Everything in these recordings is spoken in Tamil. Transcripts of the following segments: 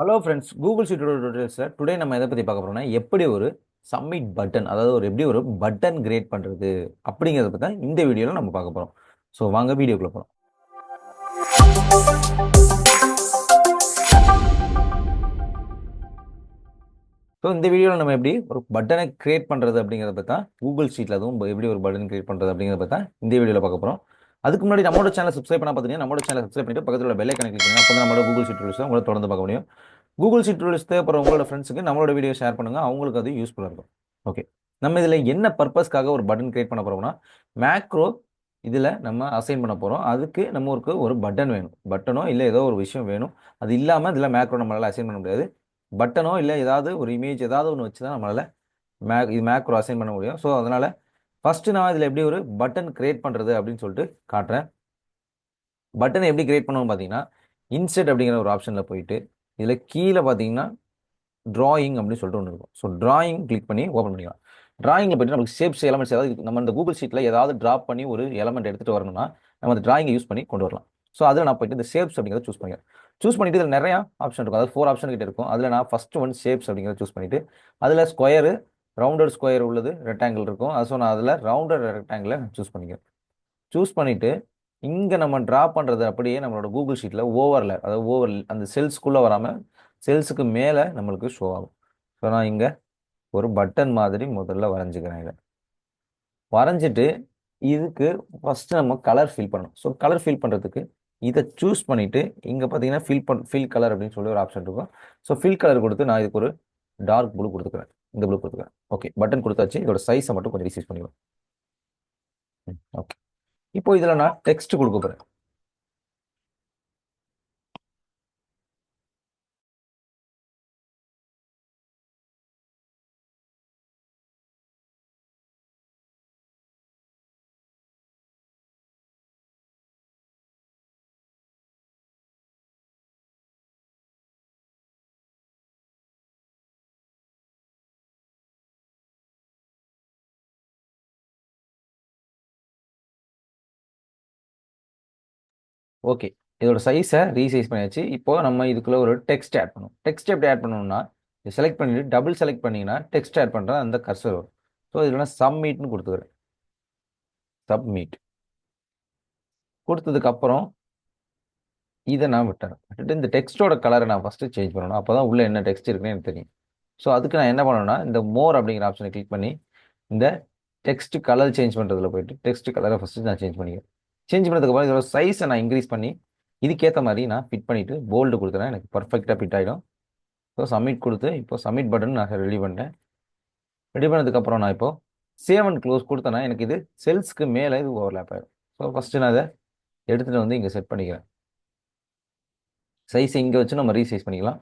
ஹலோ ஃப்ரெண்ட்ஸ், கூகுள் ஷீட் டுடோரியல்ஸில் டுடே நம்ம எதை பற்றி பார்க்க போகிறோம்னா எப்படி ஒரு சப்மிட் பட்டன், அதாவது எப்படி ஒரு பட்டன் கிரியேட் பண்ணுறது அப்படிங்கிறத பற்றி தான் இந்த வீடியோவில் நம்ம பார்க்க போகிறோம். ஸோ வாங்க வீடியோக்குள்ளே போகிறோம். ஸோ இந்த வீடியோவில் நம்ம எப்படி ஒரு பட்டனை கிரியேட் பண்ணுறது அப்படிங்கிறத பற்றி தான் கூகுள் ஷீட்டில் அதுவும் எப்படி ஒரு பட்டன் கிரியேட் பண்ணுறது அப்படிங்கிறத பற்றி தான் இந்த வீடியோவில் பார்க்க போகிறோம். அதுக்கு முன்னாடி நம்மளோட சேனல் சப்ஸ்கிரைப் பண்ணால் பார்த்தீங்கன்னா நம்மளோட சேனல் சப்ஸ்கிரைப் பண்ணிட்டு பக்கத்தில் உள்ள பெல் ஐக்கானை கிளிக் பண்ணுங்க. அப்போ தான் நம்மளோட கூகுள் ஷீட் டுடோரியல்ஸ் உங்களை தொடர்ந்து பார்க்க முடியும். கூகுள் ஷீட் டுடோரியல்ஸ் தேவைப்படுற உங்களோட ஃப்ரெண்ட்ஸுக்கு நம்மளோட வீடியோ ஷேர் பண்ணுங்கள், அவங்களுக்கு அது யூஸ்ஃபுல்லாக இருக்கும். ஓகே, நம்ம இதில் என்ன பர்பஸ்க்காக ஒரு பட்டன் கிரியேட் பண்ண போகிறோம்னா, மேக்ரோ இதில் நம்ம அசைன் பண்ண போகிறோம். அதுக்கு நம்மளுக்கு ஒரு பட்டன் வேணும், பட்டனோ இல்லை ஏதோ ஒரு விஷயம் வேணும். அது இல்லாமல் இதில் மேக்ரோ நம்மளால் அசைன் பண்ண முடியாது. பட்டனோ இல்லை ஏதாவது ஒரு இமேஜ் ஏதாவது ஒன்று வச்சு தான் நம்மளால் இது மேக்ரோ அசைன் பண்ண முடியும். ஸோ அதனால் ஃபஸ்ட்டு நான் இதில் எப்படி ஒரு பட்டன் கிரியேட் பண்ணுறது அப்படின்னு சொல்லிட்டு காட்டுறேன். பட்டனை எப்படி கிரியேட் பண்ணணும்னு பார்த்தீங்கன்னா, இன்செர்ட் அப்படிங்கிற ஒரு ஆப்ஷனில் போயிட்டு இதில் கீழே பார்த்தீங்கன்னா டிராயிங் அப்படின்னு சொல்லிட்டு ஒன்று இருக்கும். ஸோ டிராயிங் கிளிக் பண்ணி ஓப்பன் பண்ணிக்கலாம். டிராயிங்கில் போய்ட்டு நமக்கு ஷேப்ஸ் எலமெண்ட்ஸ் ஏதாவது நம்ம இந்த கூகுள் ஷீட்டில் ஏதாவது ட்ராப் பண்ணி ஒரு எலமெண்ட் எடுத்துகிட்டு வரணும்னா நம்ம அந்த டிராயிங்கை யூஸ் பண்ணி கொண்டு வரலாம். ஸோ அதில் நான் போயிட்டு இந்த ஷேப்ஸ் அப்படிங்கிறத சூஸ் பண்ணிக்கிறேன். சூஸ் பண்ணிட்டு இதில் நிறையா ஆப்ஷன் இருக்கும், அதாவது 4 ஆப்ஷன் கிட்ட இருக்கும். அதில் நான் ஃபஸ்ட்டு ஒன் ஷேப்ஸ் அப்படிங்கிறத சூஸ் பண்ணிவிட்டு அதில் ஸ்கொயரு, ரவுண்டட் ஸ்கொயர் உள்ளது, ரெக்டாங்கிள் இருக்கும். அது ஸோ நான் அதில் ரவுண்டட் ரெக்டாங்கிளை சூஸ் பண்ணிக்கிறேன். சூஸ் பண்ணிவிட்டு இங்கே நம்ம ட்ரா பண்ணுறது அப்படியே நம்மளோட கூகுள் ஷீட்டில் ஓவரில், அதாவது அந்த செல்ஸ்க்குள்ளே வராமல் செல்ஸுக்கு மேலே நம்மளுக்கு ஷோ ஆகும். ஸோ நான் இங்கே ஒரு பட்டன் மாதிரி முதல்ல வரைஞ்சிக்கிறேன். இதை வரைஞ்சிட்டு இதுக்கு ஃபஸ்ட்டு நம்ம கலர் ஃபில் பண்ணணும். ஸோ கலர் ஃபில் பண்ணுறதுக்கு இதை சூஸ் பண்ணிவிட்டு இங்கே பார்த்தீங்கன்னா ஃபில் கலர் அப்படின்னு சொல்லி ஒரு ஆப்ஷன் இருக்கும். ஸோ ஃபில் கலர் கொடுத்து நான் இதுக்கு ஒரு டார்க் ப்ளூ கொடுத்துக்கிறேன், இந்த ப்ளூ கொடுத்துக்கிறேன். ஓகே, பட்டன் கொடுத்தாச்சு. இதோட சைஸை மட்டும் கொஞ்சம் ரிசீவ் பண்ணிக்கலாம். ஓகே, இப்போ இதில் நான் டெக்ஸ்ட் கொடுக்க போகிறேன். ஓகே, இதோட சைஸை ரீசைஸ் பண்ணியாச்சு. இப்போ நம்ம இதுக்குள்ள ஒரு டெக்ஸ்ட் ஆட் பண்ணுவோம். டெக்ஸ்ட் எப்படி ஆட் பண்ணணும்னா, இதை செலக்ட் பண்ணிட்டு டபுள் செலக்ட் பண்ணிங்கன்னா டெக்ஸ்ட் ஆட் பண்ணுற அந்த கர்சர் வரும். ஸோ இதில் நான் சப்மிட்னு கொடுத்துக்கிறேன். சப்மிட் கொடுத்ததுக்கப்புறம் இதை நான் விட்டுட்டு இந்த டெக்ஸ்ட்டோட கலரை நான் ஃபஸ்ட்டு சேஞ்ச் பண்ணணும். அப்போ தான் உள்ளே என்ன டெக்ஸ்ட் இருக்குன்னு எனக்கு தெரியும். ஸோ அதுக்கு நான் என்ன பண்ணணும்னா, இந்த மோர் அப்படிங்கிற ஆப்ஷனை கிளிக் பண்ணி இந்த டெக்ஸ்ட் கலர் சேஞ்ச் பண்ணுறதுல போயிட்டு டெக்ஸ்ட் கலரை ஃபஸ்ட்டு நான் சேஞ்ச் பண்ணிக்கிறேன். சேஞ்ச் பண்ணதுக்கப்புறம் இதோட சைஸை நான் இன்க்ரீஸ் பண்ணி இதுக்கேற்ற மாதிரி நான் ஃபிட் பண்ணிவிட்டு போல்டு கொடுத்துறேன். எனக்கு பர்ஃபெக்டாக ஃபிட் ஆகிடும். ஸோ சப்மிட் கொடுத்து இப்போ சப்மிட் பட்டன் நான் ரெடி பண்ணிட்டேன். ரெடி பண்ணதுக்கப்புறம் நான் இப்போ சேவ் அண்ட் க்ளோஸ் கொடுத்தேன்னா எனக்கு இது செல்ஸ்க்கு மேலே இது ஓவர்லேப் ஆகிடும். ஸோ ஃபஸ்ட்டு நான் அதை எடுத்துகிட்டு வந்து இங்கே செட் பண்ணிக்கிறேன். சைஸை இங்கே வச்சு நம்ம ரீசைஸ் பண்ணிக்கலாம்.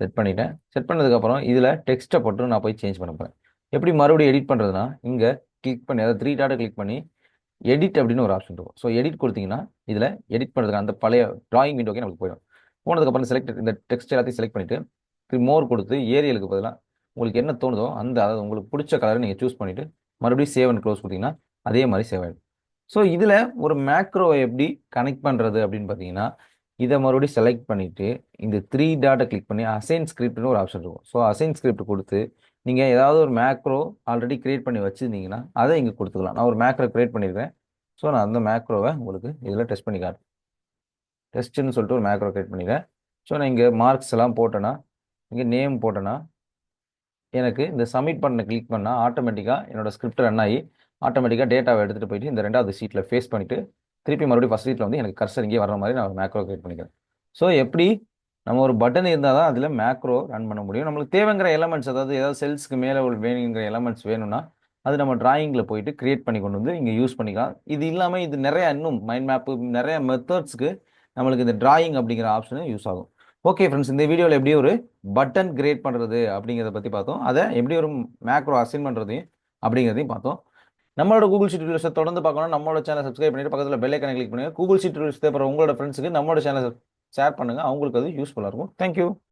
செட் பண்ணிட்டேன். செட் பண்ணதுக்கப்புறம் இதில் டெக்ஸ்ட்டை போட்டு நான் போய் சேஞ்ச் பண்ண போகிறேன். எப்படி மறுபடியும் எடிட் பண்ணுறதுனா, இங்கே கிளிக் பண்ணி அதாவது 3 டாட்டை கிளிக் பண்ணி எடிட் அப்படின்னு ஒரு ஆப்ஷன் இருக்கும். ஸோ எடிட் கொடுத்தீங்கன்னா இதில் எடிட் பண்ணுறதுக்கு அந்த பழைய டிராயிங் விண்டோக்கே நமக்கு போயிடும். போனதுக்கப்புறம் இந்த டெக்ஸ்ட் எல்லாத்தையும் செலக்ட் பண்ணிவிட்டு மோர் கொடுத்து ஏரியலுக்கு பதிலாக உங்களுக்கு என்ன தோணுதோ அதாவது உங்களுக்கு பிடிச்ச கலரை நீங்கள் சூஸ் பண்ணிவிட்டு மறுபடியும் சேவ் அண்ட் க்ளோஸ் கொடுத்தீங்கன்னா அதே மாதிரி சேவ் ஆகிடும். ஸோ இதில் ஒரு மேக்ரோவை எப்படி கனெக்ட் பண்ணுறது அப்படின்னு பார்த்தீங்கன்னா, இதை மறுபடியும் செலக்ட் பண்ணிவிட்டு இந்த 3 டாட்டை கிளிக் பண்ணி அசைன் ஸ்கிரிப்ட்னு ஒரு ஆப்ஷன் இருக்கும். ஸோ அசைன் ஸ்கிரிப்ட் கொடுத்து நீங்கள் ஏதாவது ஒரு மேக்ரோ ஆல்ரெடி கிரியேட் பண்ணி வச்சுருந்தீங்கன்னா அதை இங்கே கொடுத்துக்கலாம். நான் ஒரு மேக்ரோ கிரியேட் பண்ணியிருக்கேன். ஸோ நான் அந்த மேக்ரோவை உங்களுக்கு இதில் டெஸ்ட் பண்ணி காட்டுறேன். டெஸ்ட்டுன்னு சொல்லிட்டு ஒரு மேக்ரோ கிரியேட் பண்ணிக்கிறேன். ஸோ நான் இங்கே மார்க்ஸ் எல்லாம் போட்டேன்னா, இங்கே நேம் போட்டேன்னா எனக்கு இந்த சப்மிட் பட்டனை கிளிக் பண்ணால் ஆட்டோமேட்டிக்காக என்னோட ஸ்கிரிப்ட் ரன் ஆகி ஆட்டோமேட்டிக்காக டேட்டாவை எடுத்துகிட்டு போயிட்டு இந்த 2வது ஷீட்டில் ஃபேஸ் பண்ணிவிட்டு திருப்பி மறுபடியும் ஃபஸ்ட் ஷீட்டில் வந்து எனக்கு கர்சர் இங்கே வர மாதிரி நான் ஒரு மேக்ரோ கிரியேட் பண்ணிக்கிறேன். ஸோ எப்படி நம்ம ஒரு பட்டன் இருந்தால் தான் அதில் மேக்ரோ ரன் பண்ண முடியும். நம்மளுக்கு தேவைங்கிற எலமெண்ட்ஸ், அதாவது ஏதாவது செல்ஸ்க்கு மேலே ஒரு வேணுங்கிற எலமெண்ட்ஸ் வேணும்னா அது நம்ம டிராயிங்கில் போயிட்டு கிரியேட் பண்ணி கொண்டு வந்து இங்கே யூஸ் பண்ணிக்கலாம். இது இல்லாமல் இது நிறைய இன்னும் மைண்ட் மேப்பு நிறைய மெத்தட்ஸ்க்கு நம்மளுக்கு இந்த டிராயிங் அப்படிங்கிற ஆப்ஷனு யூஸ் ஆகும். ஓகே ஃப்ரெண்ட்ஸ், இந்த வீடியோவில் எப்படி ஒரு பட்டன் கிரியேட் பண்ணுறது அப்படிங்கிறத பற்றி பார்த்தோம். அதை எப்படி ஒரு மேக்ரோ அசைன் பண்ணுறதையும் அப்படிங்கிறதையும் பார்த்தோம். நம்மளோட கூகுள் ஷீட் டுடோரியல்ஸை தொடர்ந்து பார்க்கணும், நம்மளோட சேனல் சப்ஸ்கிரைப் பண்ணிட்டு பக்கத்தில் பெல் ஐக்கானை கிளிக் பண்ணுங்கள். கூகுள் ஷீட் டுடோரியல்ஸ் தேவைப்படுற உங்களோட ஃப்ரெண்ட்ஸுக்கு நம்மளோட சேனலை ஷேர் பண்ணுங்கள், அவங்களுக்கு அது யூஸ்ஃபுல்லாக இருக்கும். தேங்க்யூ.